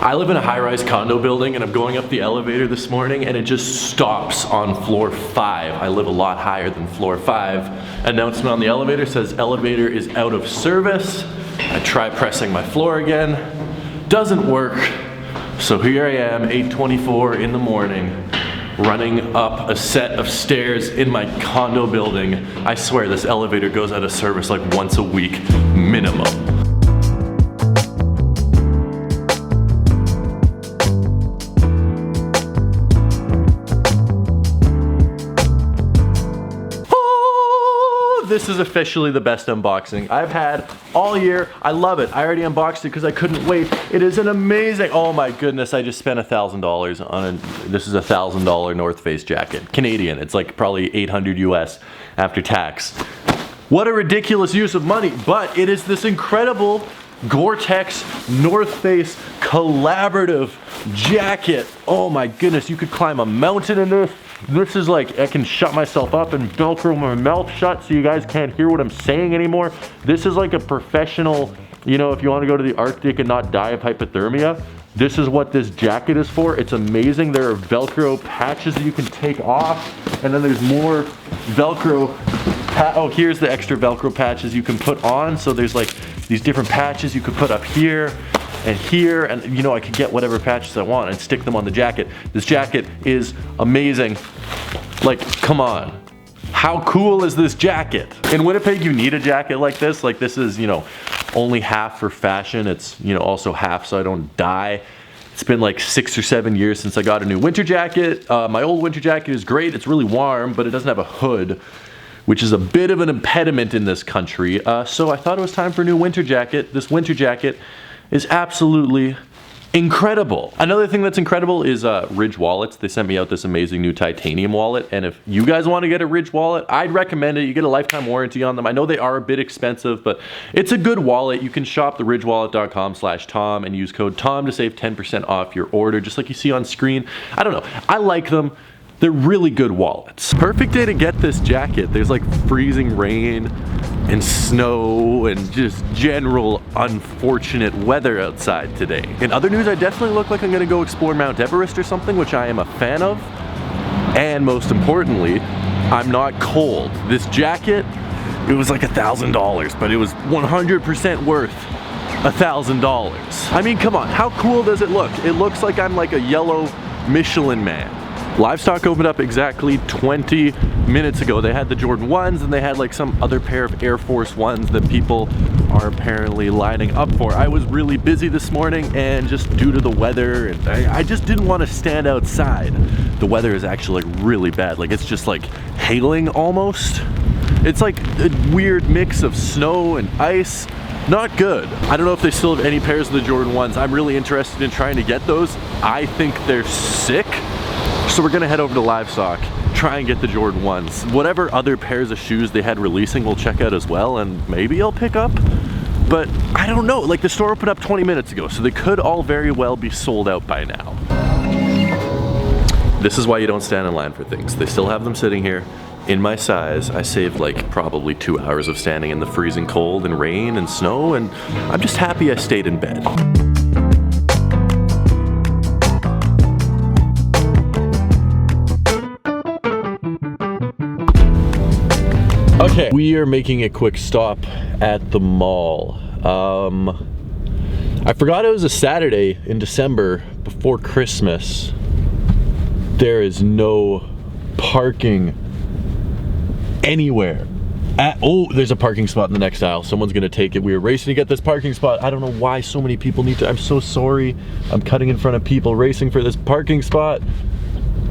I live in a high-rise condo building and I'm going up the elevator this morning and it just stops on floor 5. I live a lot higher than floor 5. Announcement on the elevator says elevator is out of service. I try pressing my floor again. Doesn't work. So here I am, 8:24 in the morning, running up a set of stairs in my condo building. I swear this elevator goes out of service like once a week minimum. This is officially the best unboxing I've had all year. I love it. I already unboxed it because I couldn't wait. It is an amazing, oh my goodness, I just spent $1,000 on this is a $1,000 North Face jacket. Canadian, it's like probably 800 US after tax. What a ridiculous use of money, but it is this incredible Gore-Tex North Face collaborative jacket. Oh my goodness, you could climb a mountain in this. This is like, I can shut myself up and Velcro my mouth shut so you guys can't hear what I'm saying anymore. This is like a professional, you know, if you want to go to the Arctic and not die of hypothermia, this is what this jacket is for. It's amazing. There are Velcro patches that you can take off, and then there's more Velcro, oh, here's the extra Velcro patches you can put on. So there's like these different patches you could put up here and here, and you know, I could get whatever patches I want and stick them on the jacket. This jacket is amazing. Like, come on. How cool is this jacket? In Winnipeg, you need a jacket like this. Like, this is, you know, only half for fashion. It's, you know, also half so I don't die. It's been like 6 or 7 years since I got a new winter jacket. My old winter jacket is great. It's really warm, but it doesn't have a hood, which is a bit of an impediment in this country. So I thought it was time for a new winter jacket. This winter jacket is absolutely incredible. Another thing that's incredible is Ridge wallets. They sent me out this amazing new titanium wallet, and if you guys want to get a Ridge wallet, I'd recommend it. You get a lifetime warranty on them. I know they are a bit expensive, but it's a good wallet. You can shop theridgewallet.com/Tom and use code TOM to save 10% off your order, just like you see on screen. I don't know, I like them. They're really good wallets. Perfect day to get this jacket. There's like freezing rain and snow and just general unfortunate weather outside today. In other news, I definitely look like I'm gonna go explore Mount Everest or something, which I am a fan of. And most importantly, I'm not cold. This jacket, it was like $1,000, but it was 100% worth $1,000. I mean, come on, how cool does it look? It looks like I'm like a yellow Michelin man. Livestock opened up exactly 20 minutes ago. They had the Jordan 1s and they had like some other pair of Air Force 1s that people are apparently lining up for. I was really busy this morning, and just due to the weather, and I just didn't want to stand outside. The weather is actually like really bad. Like, it's just like hailing almost. It's like a weird mix of snow and ice. Not good. I don't know if they still have any pairs of the Jordan 1s. I'm really interested in trying to get those. I think they're sick. So we're gonna head over to Livestock, try and get the Jordan 1s. Whatever other pairs of shoes they had releasing, we'll check out as well, and maybe I'll pick up. But I don't know, like the store opened up 20 minutes ago, so they could all very well be sold out by now. This is why you don't stand in line for things. They still have them sitting here in my size. I saved like probably 2 hours of standing in the freezing cold and rain and snow, and I'm just happy I stayed in bed. Okay, we are making a quick stop at the mall. I forgot it was a Saturday in December before Christmas. There is no parking anywhere. Oh, there's a parking spot in the next aisle. Someone's gonna take it. We were racing to get this parking spot. I don't know why so many people need to. I'm so sorry. I'm cutting in front of people racing for this parking spot.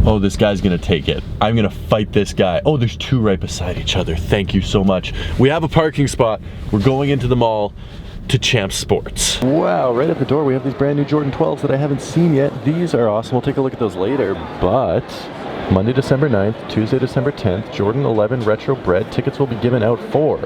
Oh, this guy's gonna take it. I'm gonna fight this guy. Oh, there's two right beside each other. Thank you so much. We have a parking spot. We're going into the mall to Champs Sports. Wow, right at the door we have these brand new Jordan 12s that I haven't seen yet. These are awesome. We'll take a look at those later, but Monday, December 9th, Tuesday, December 10th, Jordan 11 Retro Bred. Tickets will be given out for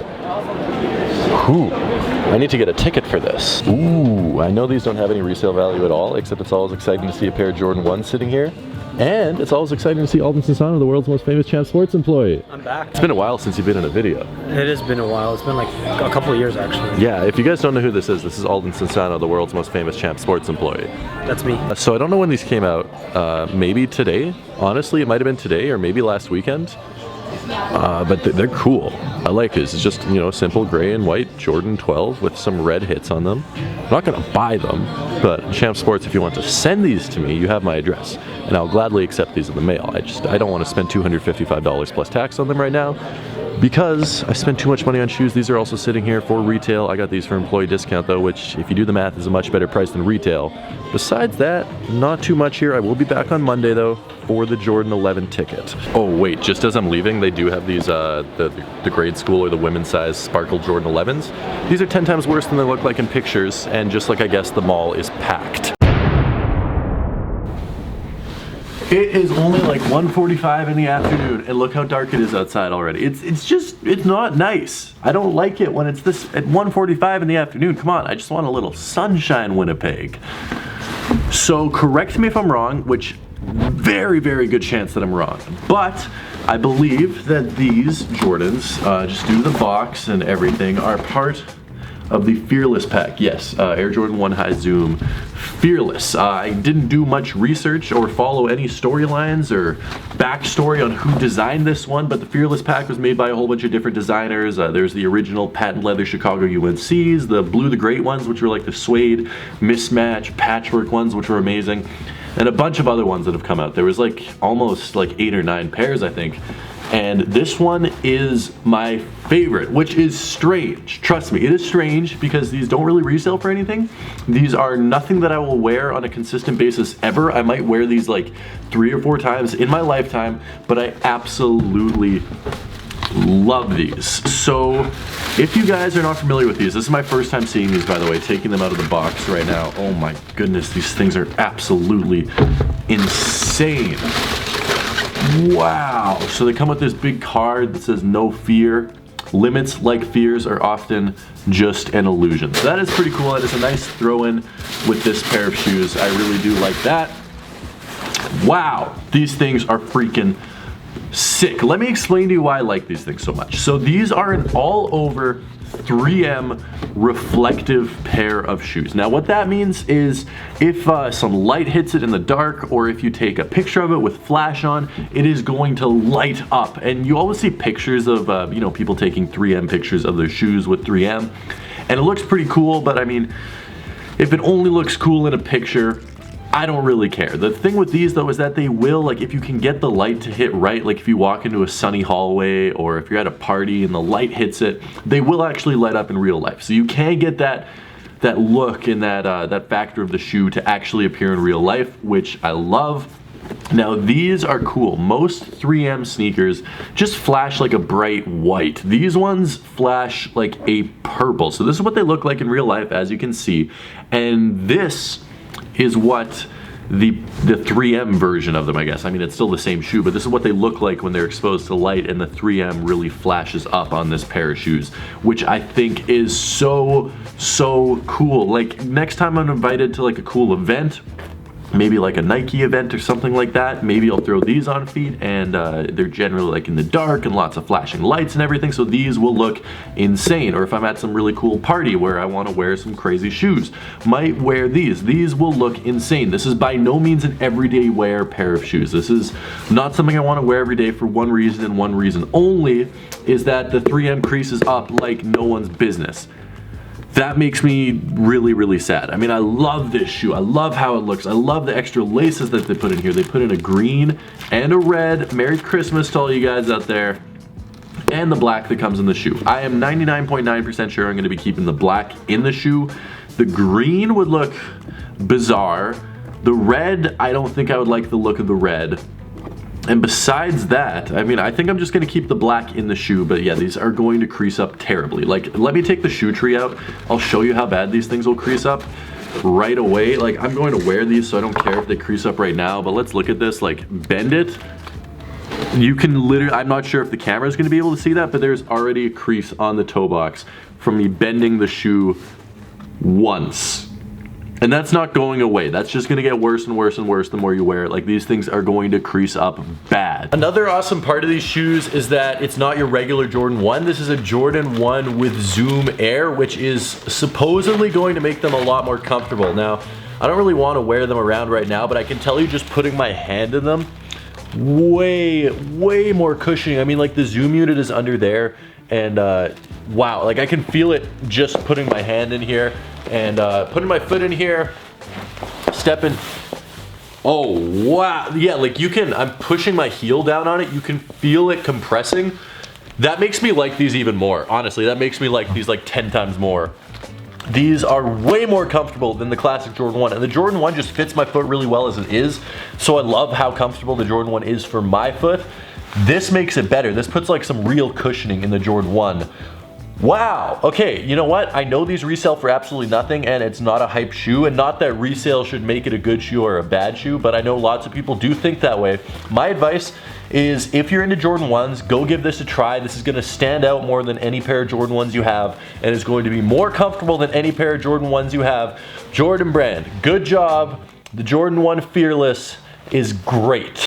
Ooh, I need to get a ticket for this. Ooh, I know these don't have any resale value at all, except it's always exciting to see a pair of Jordan 1s sitting here. And it's always exciting to see Alden Sansano, the world's most famous Champ Sports employee. I'm back. It's been a while since you've been in a video. It has been a while. It's been like a couple of years actually. Yeah, if you guys don't know who this is Alden Sansano, the world's most famous Champ Sports employee. That's me. So I don't know when these came out. Maybe today. Honestly, it might have been today or maybe last weekend. But they're cool. I like this. It's just, you know, simple gray and white Jordan 12 with some red hits on them. I'm not gonna buy them, but Champ Sports, if you want to send these to me, you have my address, and I'll gladly accept these in the mail. I don't want to spend $255 plus tax on them right now, because I spent too much money on shoes. These are also sitting here for retail. I got these for employee discount though, which if you do the math is a much better price than retail. Besides that, not too much here. I will be back on Monday though for the Jordan 11 ticket. Oh wait, just as I'm leaving, they do have these, the grade school or the women's size sparkle Jordan 11s. These are 10 times worse than they look like in pictures, and just like I guess the mall is packed. It is only like 1:45 in the afternoon, and look how dark it is outside already. It's not nice. I don't like it when it's this at 1:45 in the afternoon. Come on, I just want a little sunshine, Winnipeg. So correct me if I'm wrong, which very, very good chance that I'm wrong. But I believe that these Jordans, just due to the box and everything, are part of the Fearless pack. Yes, Air Jordan 1 High Zoom Fearless. I didn't do much research or follow any storylines or backstory on who designed this one, but the Fearless pack was made by a whole bunch of different designers. There's the original patent leather Chicago UNCs, the Blue the Great ones, which were like the suede mismatch patchwork ones, which were amazing, and a bunch of other ones that have come out. There was like almost like 8 or 9 pairs, I think. And this one is my favorite, which is strange. Trust me, it is strange because these don't really resell for anything. These are nothing that I will wear on a consistent basis ever. I might wear these like 3 or 4 times in my lifetime, but I absolutely love these. So if you guys are not familiar with these, this is my first time seeing these, by the way, taking them out of the box right now. Oh my goodness, these things are absolutely insane. Wow. So they come with this big card that says no fear. Limits like fears are often just an illusion. So that is pretty cool. That is a nice throw-in with this pair of shoes. I really do like that. Wow. These things are freaking sick. Let me explain to you why I like these things so much. So these are an all-over 3M reflective pair of shoes. Now what that means is if some light hits it in the dark, or if you take a picture of it with flash on, it is going to light up. And you always see pictures of you know, people taking 3M pictures of their shoes with 3M, and it looks pretty cool, but I mean, if it only looks cool in a picture, I don't really care. The thing with these though is that they will, like if you can get the light to hit right, like if you walk into a sunny hallway or if you're at a party and the light hits it, they will actually light up in real life. So you can get that look and that factor of the shoe to actually appear in real life, which I love. Now these are cool. Most 3M sneakers just flash like a bright white. These ones flash like a purple. So this is what they look like in real life, as you can see. And this is what the 3M version of them, I guess. I mean, it's still the same shoe, but this is what they look like when they're exposed to light, and the 3M really flashes up on this pair of shoes, which I think is so, so cool. Like next time I'm invited to like a cool event, maybe like a Nike event or something like that, maybe I'll throw these on feet, and they're generally like in the dark and lots of flashing lights and everything, so these will look insane. Or if I'm at some really cool party where I want to wear some crazy shoes, might wear these. These will look insane. This is by no means an everyday wear pair of shoes. This is not something I want to wear every day for one reason and one reason only, is that the 3M creases up like no one's business. That makes me really, really sad. I mean, I love this shoe. I love how it looks. I love the extra laces that they put in here. They put in a green and a red. Merry Christmas to all you guys out there. And the black that comes in the shoe. I am 99.9% sure I'm going to be keeping the black in the shoe. The green would look bizarre. The red, I don't think I would like the look of the red. And besides that, I mean, I think I'm just gonna keep the black in the shoe, but yeah, these are going to crease up terribly. Like, let me take the shoe tree out. I'll show you how bad these things will crease up right away. Like, I'm going to wear these, so I don't care if they crease up right now, but let's look at this. Like, bend it. You can literally, I'm not sure if the camera is gonna be able to see that, but there's already a crease on the toe box from me bending the shoe once. And that's not going away. That's just gonna get worse and worse and worse the more you wear it. Like, these things are going to crease up bad. Another awesome part of these shoes is that it's not your regular Jordan 1. This is a Jordan 1 with Zoom Air, which is supposedly going to make them a lot more comfortable. Now, I don't really want to wear them around right now, but I can tell you just putting my hand in them, way more cushioning. I mean, like, the Zoom unit is under there, and wow, like, I can feel it just putting my hand in here and putting my foot in here, stepping. Oh wow, yeah, like, you can, I'm pushing my heel down on it, you can feel it compressing. That makes me like these even more. Honestly, that makes me like these like 10 times more. These are way more comfortable than the classic Jordan 1, and the Jordan 1 just fits my foot really well as it is, so I love how comfortable the Jordan 1 is for my foot. This makes it better. This puts like some real cushioning in the Jordan 1. Wow, okay, you know what? I know these resell for absolutely nothing, and it's not a hype shoe, and not that resale should make it a good shoe or a bad shoe, but I know lots of people do think that way. My advice is, if you're into Jordan 1s, go give this a try. This is gonna stand out more than any pair of Jordan 1s you have, and is going to be more comfortable than any pair of Jordan 1s you have. Jordan brand, good job. The Jordan 1 Fearless is great.